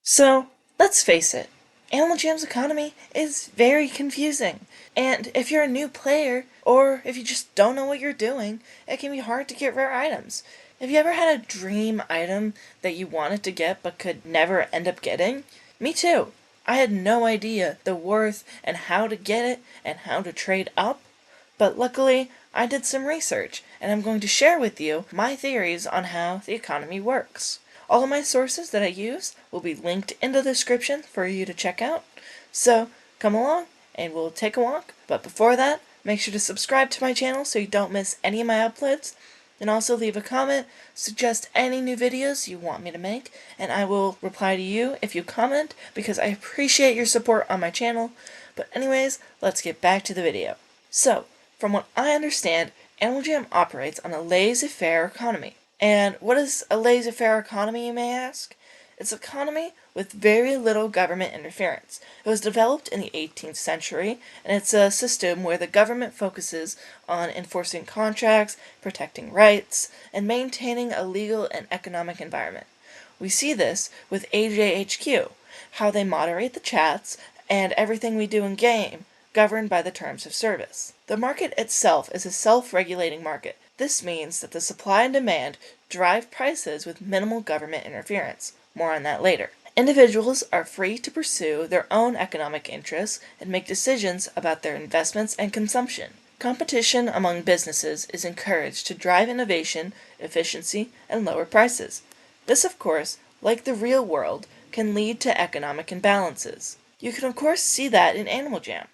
So, let's face it, Animal Jam's economy is very confusing. And if you're a new player, or if you just don't know what you're doing, it can be hard to get rare items. Have you ever had a dream item that you wanted to get but could never end up getting? Me too. I had no idea the worth and how to get it and how to trade up. But luckily, I did some research, and I'm going to share with you my theories on how the economy works. All of my sources that I use will be linked in the description for you to check out. So, come along and we'll take a walk. But before that, make sure to subscribe to my channel so you don't miss any of my uploads. And also leave a comment, suggest any new videos you want me to make, and I will reply to you if you comment because I appreciate your support on my channel. But anyways, let's get back to the video. So, from what I understand, Animal Jam operates on a laissez-faire economy. And what is a laissez-faire economy, you may ask? It's an economy with very little government interference. It was developed in the 18th century, and it's a system where the government focuses on enforcing contracts, protecting rights, and maintaining a legal and economic environment. We see this with AJHQ, how they moderate the chats and everything we do in game, governed by the terms of service. The market itself is a self-regulating market. This means that the supply and demand drive prices with minimal government interference. More on that later. Individuals are free to pursue their own economic interests and make decisions about their investments and consumption. Competition among businesses is encouraged to drive innovation, efficiency, and lower prices. This, of course, like the real world, can lead to economic imbalances. You can of course see that in Animal Jam.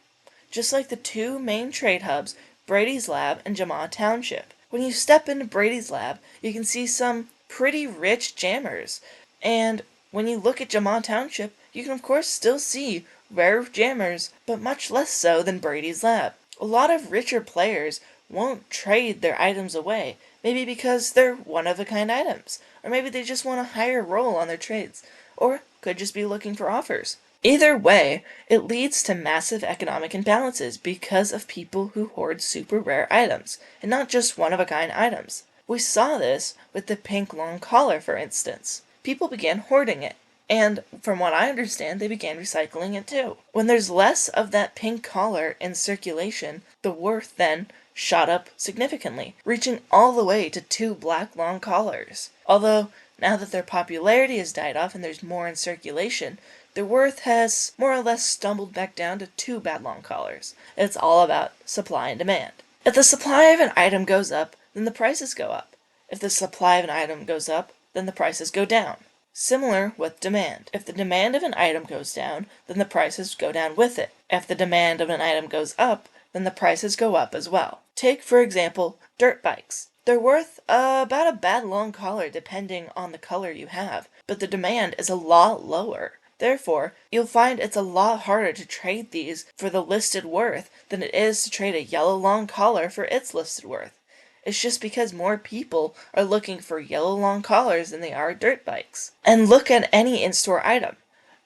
Just like the two main trade hubs, Brady's Lab and Jama'a Township. When you step into Brady's Lab, you can see some pretty rich jammers. And when you look at Jama'a Township, you can of course still see rare jammers, but much less so than Brady's Lab. A lot of richer players won't trade their items away, maybe because they're one-of-a-kind items, or maybe they just want a higher roll on their trades, or could just be looking for offers. Either way, it leads to massive economic imbalances because of people who hoard super rare items, and not just one-of-a-kind items. We saw this with the pink long collar, for instance. People began hoarding it, and from what I understand, they began recycling it too. When there's less of that pink collar in circulation, the worth then shot up significantly, reaching all the way to 2 black long collars. Although, now that their popularity has died off and there's more in circulation, their worth has more or less stumbled back down to 2 bad long collars. It's all about supply and demand. If the supply of an item goes up, then the prices go up. If the supply of an item goes up, then the prices go down. Similar with demand. If the demand of an item goes down, then the prices go down with it. If the demand of an item goes up, then the prices go up as well. Take, for example, dirt bikes. They're worth about a bad long collar depending on the color you have, but the demand is a lot lower. Therefore, you'll find it's a lot harder to trade these for the listed worth than it is to trade a yellow long collar for its listed worth. It's just because more people are looking for yellow long collars than they are dirt bikes. And look at any in-store item.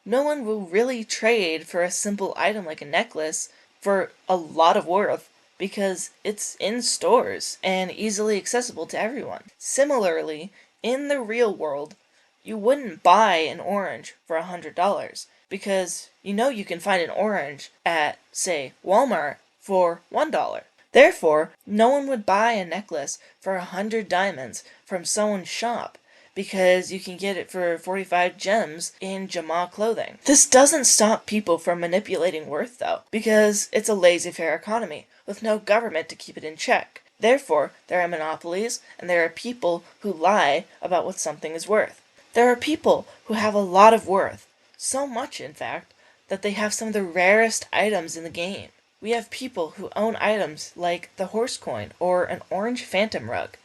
No one will really trade for a simple item like a necklace for a lot of worth because it's in stores and easily accessible to everyone. Similarly, in the real world, you wouldn't buy an orange for $100 because you know you can find an orange at, say, Walmart for $1. Therefore, no one would buy a necklace for 100 diamonds from someone's shop because you can get it for 45 gems in Jama'a clothing. This doesn't stop people from manipulating worth though, because it's a laissez-faire economy with no government to keep it in check. Therefore, there are monopolies and there are people who lie about what something is worth. There are people who have a lot of worth, so much in fact, that they have some of the rarest items in the game. We have people who own items like the horse coin or an orange phantom rug,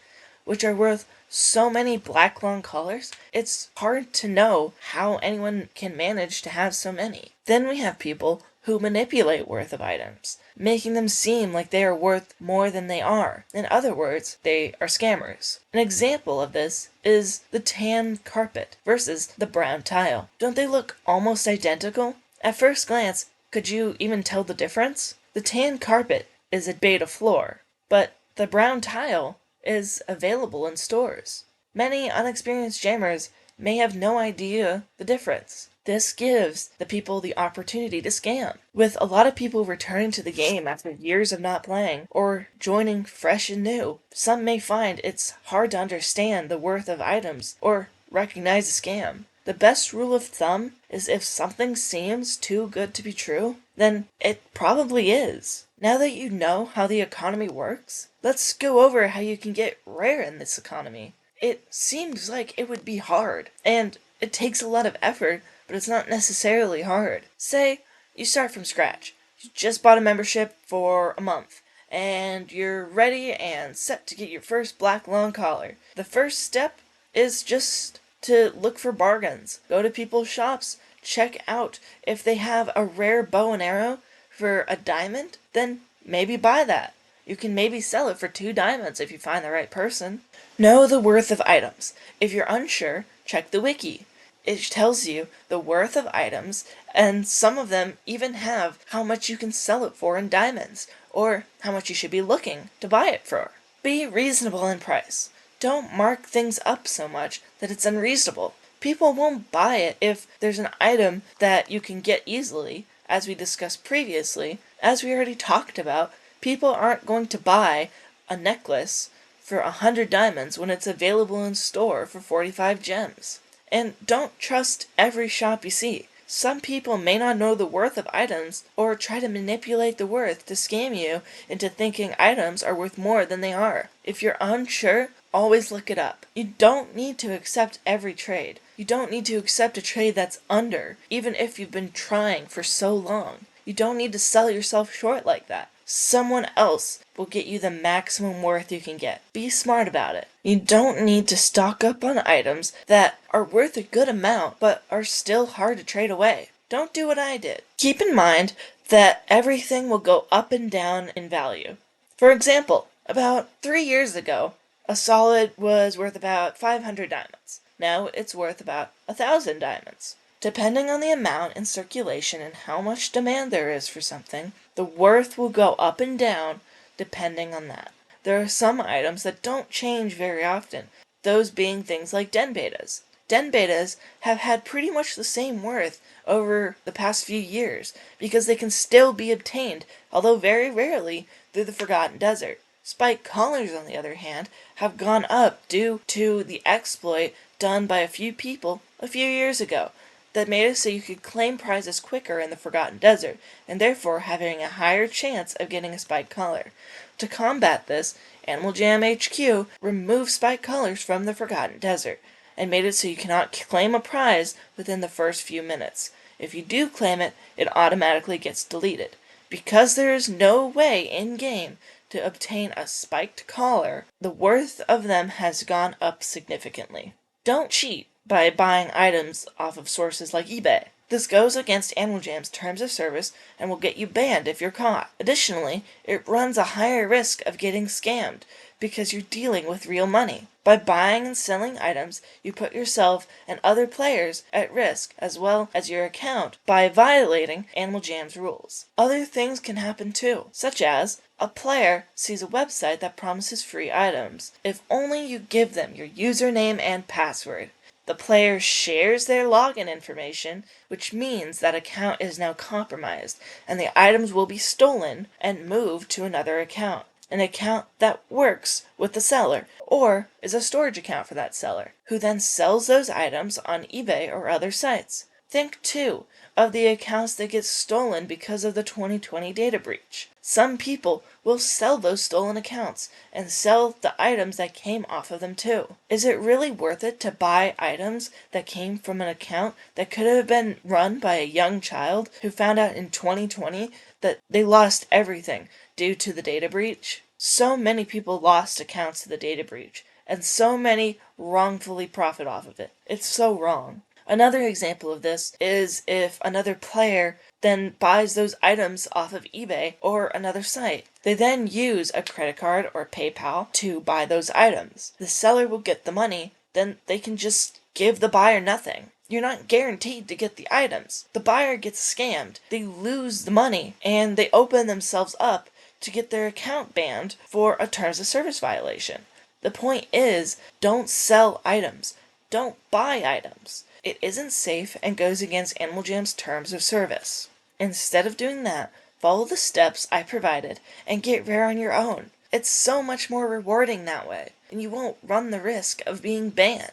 which are worth so many black long collars, it's hard to know how anyone can manage to have so many. Then we have people who manipulate worth of items, making them seem like they are worth more than they are. In other words, they are scammers. An example of this is the tan carpet versus the brown tile. Don't they look almost identical? At first glance, could you even tell the difference? The tan carpet is a beta floor, but the brown tile is available in stores. Many unexperienced jammers may have no idea the difference. This gives the people the opportunity to scam. With a lot of people returning to the game after years of not playing, or joining fresh and new, some may find it's hard to understand the worth of items or recognize a scam. The best rule of thumb is if something seems too good to be true, then it probably is. Now that you know how the economy works, let's go over how you can get rare in this economy. It seems like it would be hard, and it takes a lot of effort, but it's not necessarily hard. Say you start from scratch. You just bought a membership for a month, and you're ready and set to get your first black long collar. The first step is just to look for bargains. Go to people's shops, check out if they have a rare bow and arrow for a diamond, then maybe buy that. You can maybe sell it for 2 diamonds if you find the right person. Know the worth of items. If you're unsure, check the wiki. It tells you the worth of items, and some of them even have how much you can sell it for in diamonds, or how much you should be looking to buy it for. Be reasonable in price. Don't mark things up so much that it's unreasonable. People won't buy it if there's an item that you can get easily, as we discussed previously. As we already talked about, people aren't going to buy a necklace for 100 diamonds when it's available in store for 45 gems. And don't trust every shop you see. Some people may not know the worth of items or try to manipulate the worth to scam you into thinking items are worth more than they are. If you're unsure, always look it up. You don't need to accept every trade. You don't need to accept a trade that's under, even if you've been trying for so long. You don't need to sell yourself short like that. Someone else will get you the maximum worth you can get. Be smart about it. You don't need to stock up on items that are worth a good amount but are still hard to trade away. Don't do what I did. Keep in mind that everything will go up and down in value. For example, about 3 years ago, a solid was worth about 500 diamonds. Now it's worth about 1,000 diamonds. Depending on the amount in circulation and how much demand there is for something, the worth will go up and down depending on that. There are some items that don't change very often, those being things like den betas. Den betas have had pretty much the same worth over the past few years because they can still be obtained, although very rarely, through the Forgotten Desert. Spike collars, on the other hand, have gone up due to the exploit done by a few people a few years ago that made it so you could claim prizes quicker in the Forgotten Desert, and therefore having a higher chance of getting a spike collar. To combat this, Animal Jam HQ removed spike collars from the Forgotten Desert, and made it so you cannot claim a prize within the first few minutes. If you do claim it, it automatically gets deleted. Because there is no way in-game to obtain a spiked collar, the worth of them has gone up significantly. Don't cheat by buying items off of sources like eBay. This goes against Animal Jam's terms of service and will get you banned if you're caught. Additionally, it runs a higher risk of getting scammed because you're dealing with real money. By buying and selling items, you put yourself and other players at risk, as well as your account, by violating Animal Jam's rules. Other things can happen too, such as a player sees a website that promises free items, if only you give them your username and password. The player shares their login information, which means that account is now compromised, and the items will be stolen and moved to another account. An account that works with the seller, or is a storage account for that seller, who then sells those items on eBay or other sites. Think, too, of the accounts that get stolen because of the 2020 data breach. Some people will sell those stolen accounts and sell the items that came off of them too. Is it really worth it to buy items that came from an account that could have been run by a young child who found out in 2020 that they lost everything due to the data breach? So many people lost accounts to the data breach, and so many wrongfully profit off of it. It's so wrong. Another example of this is if another player then buys those items off of eBay or another site. They then use a credit card or PayPal to buy those items. The seller will get the money, then they can just give the buyer nothing. You're not guaranteed to get the items. The buyer gets scammed, they lose the money, and they open themselves up to get their account banned for a terms of service violation. The point is, don't sell items. Don't buy items. it isn't safe and goes against Animal Jam's terms of service. Instead of doing that, follow the steps I provided and get rare on your own. It's so much more rewarding that way, and you won't run the risk of being banned.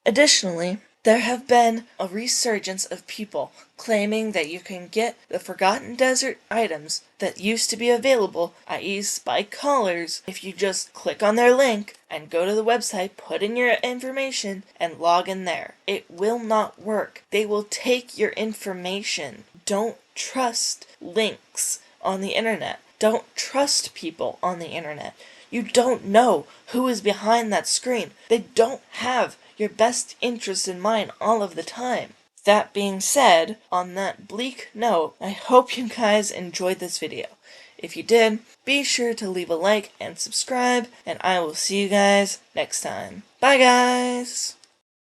Additionally, there have been a resurgence of people claiming that you can get the Forgotten Desert items that used to be available, i.e. spike collars, if you just click on their link and go to the website, put in your information, and log in there. It will not work. They will take your information. Don't trust links on the internet. Don't trust people on the internet. You don't know who is behind that screen. They don't have your best interest in mind all of the time. That being said, on that bleak note, I hope you guys enjoyed this video. If you did, be sure to leave a like and subscribe, and I will see you guys next time. Bye guys!